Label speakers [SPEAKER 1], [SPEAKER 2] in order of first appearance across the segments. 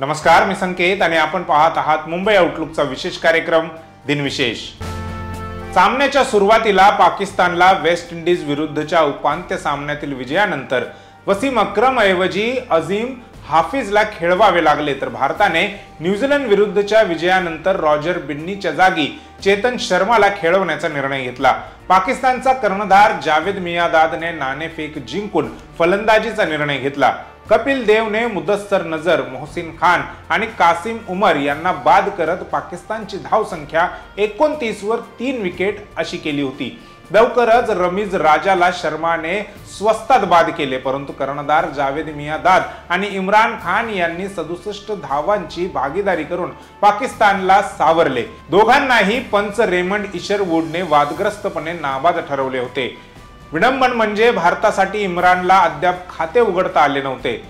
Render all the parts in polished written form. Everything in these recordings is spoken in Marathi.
[SPEAKER 1] नमस्कार, मी संकेत आणि आपण पाहत आहात मुंबई आउटलुकचा विशेष कार्यक्रम दिनविशेष। सामन्याच्या सुरुवातीला पाकिस्तानला वेस्ट इंडिज विरुद्धच्या उपांत्य सामन्यातील विजयानंतर वसीम अक्रम ऐवजी अजीम हाफिजला खेळवावे लागले, तर भारताने न्यूझीलंड विरुद्धच्या विजयानंतर रॉजर बिन्नीच्या जागी चेतन शर्माला खेळवण्याचा निर्णय घेतला। पाकिस्तानचा कर्णधार जावेद मियांदादने नाणेफेक जिंकून फलंदाजीचा निर्णय घेतला। कपिल देवने मुदस्सर नजर, मोहसिन खान आणि कासिम उमर यांना बाद करत पाकिस्तानची धावसंख्या 29 वर 3 विकेट अशी केली होती। लवकरच रमीज राजाला शर्माने स्वस्तात बाद केले, परंतु कर्णधार जावेद मियांदाद आणि इम्रान खान यांनी 67 धावांची भागीदारी करून पाकिस्तानला सावरले। दोघांनाही पंच रेमंड इशरवूडने वादग्रस्तपणे नाबाद ठरवले होते। विडंबन म्हणजे भारतासाठी इम्रानला अद्याप खाते उघडता आले नव्हते।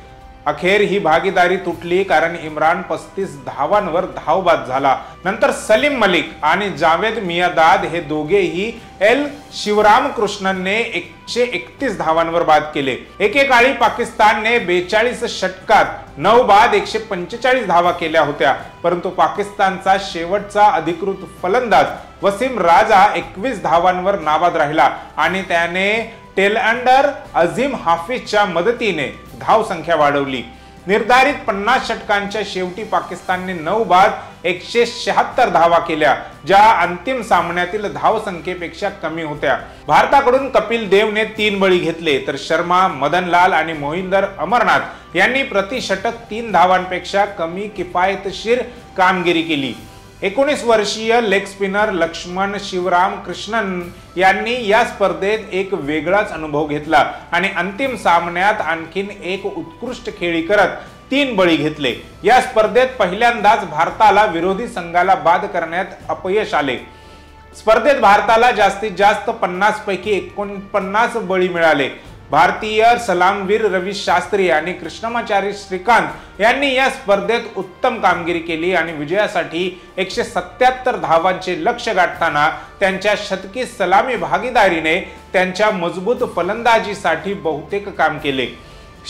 [SPEAKER 1] अखेर ही भागीदारी तुटली, कारण इम्रान 35 धावांवर धावबाद झाला। नंतर सलीम मलिक आणि जावेद मियांदाद हे दोघेही एल शिवरामकृष्णनने 131 धावांवर बाद केले। एकेकाळी पाकिस्तानने 42 षटकात 9 बाद 145 धावा केल्या होत्या, परंतु पाकिस्तानचा शेवटचा अधिकृत फलंदाज वसीम राजा 21 धावांवर नाबाद राहिला आणि त्याने टेल अंडर अजीम हाफिजच्या मदतीने धावसंख्या वाढवली। निर्धारित 50 षटकांच्या शेवटी पाकिस्तानने 9 बाद 176 धावा केल्या, ज्या अंतिम सामन्यातील धावसंख्येपेक्षा कमी होत्या। भारताकडून कपिल देवने 3 बळी घेतले, तर शर्मा, मदनलाल आणि मोहिंदर अमरनाथ यांनी प्रति षटक 3 धावांपेक्षा कमी किफायतशीर कामगिरी केली। 19 वर्षीय लेग स्पिनर लक्ष्मण शिवरामकृष्णन यांनी या स्पर्धेत एक वेगळाच अनुभव घेतला आणि अंतिम सामन्यात आणखीन एक उत्कृष्ट खेळी करत 3 बळी घेतले। या स्पर्धेत पहिल्यांदाच भारताला विरोधी संघाला बाद करण्यात अपयश आले। स्पर्धेत भारताला जास्तीत जास्त 50 पैकी 49 बळी मिळाले। भारतीय सलामवीर रवी शास्त्री आणि कृष्णमाचारी श्रीकांत यांनी या स्पर्धेत उत्तम कामगिरी केली आणि विजयासाठी 177 धावांचे लक्ष्य गाठताना त्यांच्या शतकी सलामी भागीदारीने त्यांच्या मजबूत फलंदाजीसाठी बहुतेक काम केले।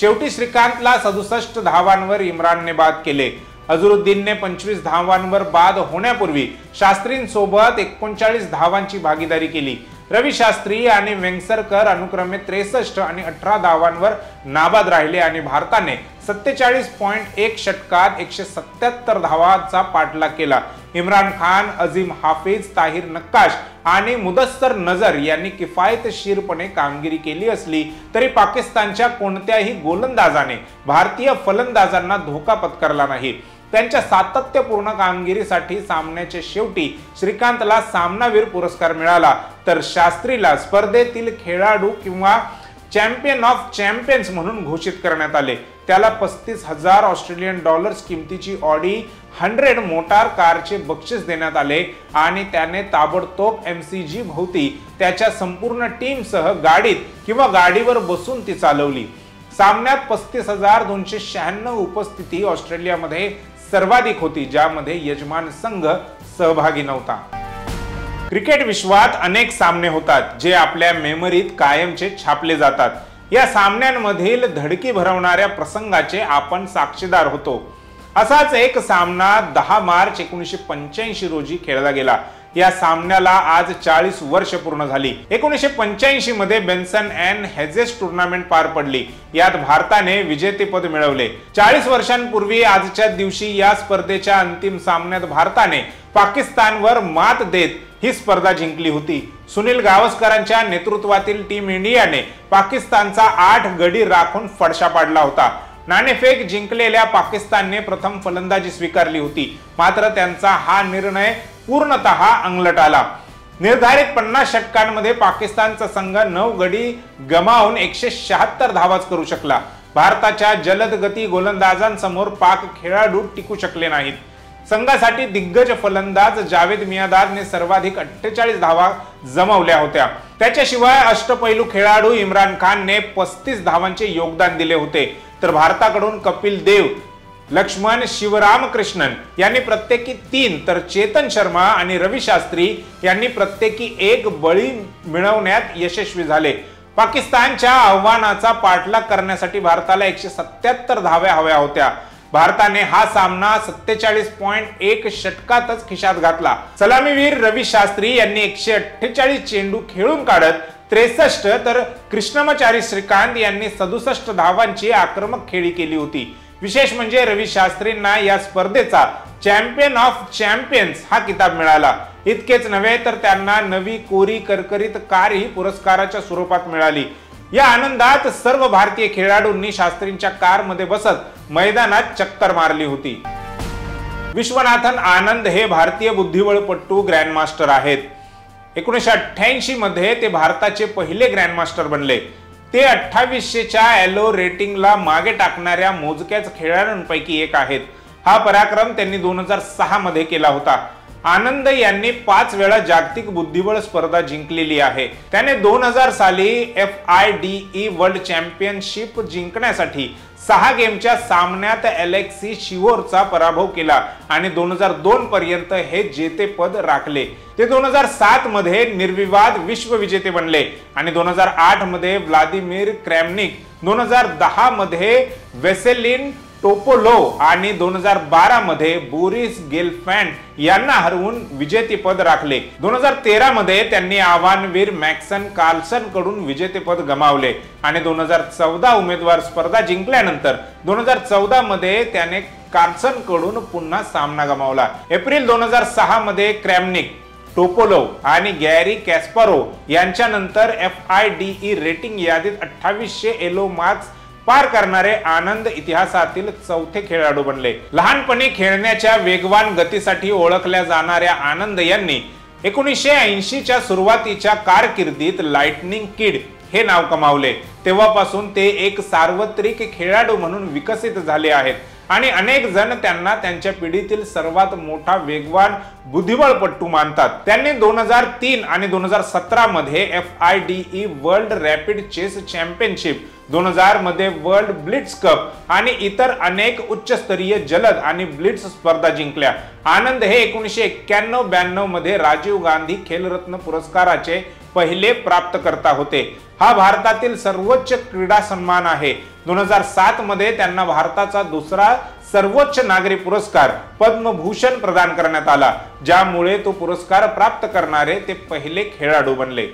[SPEAKER 1] शेवटी श्रीकांतला 67 धावांवर इम्रानने बाद केले। अझरुद्दीनने 25 धावांवर बाद होण्यापूर्वी शास्त्रींसोबत 39 धावांची भागीदारी केली। रवी शास्त्री आणि वेंगसरकर अनुक्रमे 63 आणि 18 धावांवर नाबाद राहिले आणि भारताने 47.1 षटकात 177 धावांचा पाठलाग केला। इम्रान खान, अजीम हाफिज, ताहिर नक्काश आणि मुदस्सर नजर यांनी किफायतशीरपणे कामगिरी केली असली तरी पाकिस्तानच्या कोणत्याही गोलंदाजाने भारतीय फलंदाजांना धोका पत्करला नाही। त्यांच्या सातत्यपूर्ण कामगिरीसाठी सामन्याच्या शेवटी श्रीकांतला सामनावीर पुरस्कार मिळाला, तर शास्त्रीला स्पर्धेतील खेळाडू किंवा चॅम्पियन ऑफ चॅम्पियन्स म्हणून घोषित करण्यात आले। त्याला 35,000 ऑस्ट्रेलियन डॉलर्स किमतीची ऑडी 100 मोटार कारचे बक्षीस देण्यात आले आणि त्याने ताबडतोब MCG भोवती त्याच्या संपूर्ण टीमसह गाडीत किंवा गाडीवर बसून ती चालवली। सामन्यात 35,296 उपस्थिती ऑस्ट्रेलियामध्ये सर्वाधिक होती, ज्यामध्ये यजमान संघ सहभागी नव्हता। क्रिकेट विश्वात अनेक सामने होतात जे आपल्या मेमरीत कायमचे छापले जातात। या सामन्यांमधील धडकी भरवणाऱ्या प्रसंगाचे आपण साक्षीदार होतो। असाच एक सामना 10 मार्च 1985 रोजी खेळला गेला। या सामन्याला आज 40 वर्ष पूर्ण झाली। 1985 मध्ये बेन्सन अँड हेजेस टूर्नामेंट पार पडली। यात भारताने विजेतेपद मिळवले। 40 वर्षांपूर्वी आजच्या दिवशी या स्पर्धेच्या अंतिम सामन्यात भारताने पाकिस्तानवर मात देत ही स्पर्धा जिंकली होती। सुनील गावस्करांच्या नेतृत्वातील टीम इंडियाने पाकिस्तानचा 8 गडी राखून फडशा पाडला होता। नाणेफेक जिंकलेल्या पाकिस्तानने प्रथम फलंदाजी स्वीकारली होती, मात्र त्यांचा हा निर्णय पूर्णतः अंगलट आला। निर्धारित 50 षटकांमध्ये पाकिस्तानचा संघ 9 गडी गमावून 176 धावाच करू शकला। भारताच्या जलद गती गोलंदाजांसमोर पाक खेळाडू टिकू शकले नाहीत। संघासाठी दिग्गज फलंदाज जावेद मियांदादने सर्वाधिक 48 धावा जमवल्या होत्या। त्याच्याशिवाय अष्टपैलू खेळाडू इम्रान खानने 35 धावांचे योगदान दिले होते, तर भारताकडून कपिल देव, लक्ष्मण शिवरामकृष्णन यांनी प्रत्येकी 3 तर चेतन शर्मा आणि रवी शास्त्री यांनी प्रत्येकी 1 बळी मिळवण्यात यशस्वी झाले। पाकिस्तानच्या आव्हानाचा पाठलाग करण्यासाठी भारताला 177 धाव्या हव्या होत्या। भारताने हा सामना 47.1 षटकातच खिशात घातला. सलामीवीर रवी शास्त्री यांनी 148 चेंडू खेळून काढत 63, तर कृष्णमचारी श्रीकांत यांनी 67 धावांची आक्रमक खेळी केली होती. विशेष म्हणजे रवी शास्त्रींना या स्पर्धेचा चॅम्पियन ऑफ चॅम्पियन्स हा किताब मिळाला. इतकेच नव्हे तर त्यांना नवी कोरी करकरीत कार ही पुरस्काराच्या स्वरूपात मिळाली. या आनंदात सर्व भारतीय खेळाडूंनी शास्त्रींच्या कारमध्ये बसत मैदानात चक्कर मारली होती. विश्वनाथन आनंद हे भारतीय बुद्धिबळपटू ग्रँडमास्टर आहेत. 1988 मध्ये ते भारताचे पहिले ग्रँडमास्टर बनले. ते 2800च्या एलो रेटिंगला मागे टाकणाऱ्या मोजक्याच खेळाडूंपैकी एक आहेत. हा पराक्रम त्यांनी 2006 मध्ये केला होता. आनंद यांनी 5 वेळा जागतिक बुद्धिबळ स्पर्धा जिंकलेली आहे. त्याने 2000 साली FIDE वर्ल्ड चॅम्पियनशिप जिंकण्यासाठी 6 गेमच्या सामन्यात अलेक्सी शिवोरचा पराभव केला आणि 2002 पर्यंत हे जेतेपद राखले. ते 2007 मध्ये निर्विवाद विश्वविजेते बनले आणि 2008 मध्ये व्लादिमीर क्रॅमनिक, 2010 मध्ये वेसेलिन टोपोलोव आणि 2012 मध्ये बोरिस गेलफँड यांना हरवून विजेतेपद राखले. 2013 मध्ये त्यांनी आव्हानवीर मॅक्सन कार्लसन कडून विजेतेपद गमावले आणि 2014 उमेदवार स्पर्धा जिंकल्यानंतर 2014 मध्ये त्याने कार्लसन कडून पुन्हा सामना गमावला. एप्रिल 2006 मध्ये क्रॅमनिक, टोपोलोव आणि गॅरी कॅस्पारोव यांच्यानंतर FIDE रेटिंग यादीत 2800 एलो मार्क्स पार करणारे आनंद इतिहासातील चौथे खेळाडू बनले. लहानपणी खेळण्याच्या वेगवान गतीसाठी ओळखल्या जाणाऱ्या आनंद यांनी 1980च्या सुरुवातीच्या कारकिर्दीत लाइटनिंग किड हे नाव कमावले. तेव्हापासून ते एक सार्वत्रिक खेळाडू म्हणून विकसित झाले आहेत आणि अनेक जण त्यांना त्यांच्या पिढीतील सर्वात मोठा वेगवान बुद्धिबळपटू मानतात. त्यांनी 2003 आणि 2017 मध्ये FIDE world rapid chess championship, 2000 मध्ये वर्ल्ड ब्लिट्झ कप आणि इतर अनेक उच्चस्तरीय जलद आणि ब्लिट्झ स्पर्धा जिंकल्या. आनंद हे 1991-92 मध्ये राजीव गांधी खेलरत्न पुरस्काराचे पहिले प्राप्तकर्ता होते. हा भारतातील सर्वोच्च क्रीडा सन्मान आहे. 2007 मध्ये त्यांना भारताचा दुसरा सर्वोच्च नागरी पुरस्कार पद्मभूषण प्रदान करण्यात आला, ज्यामुळे तो पुरस्कार प्राप्त करणारे ते पहिले खेळाडू बनले.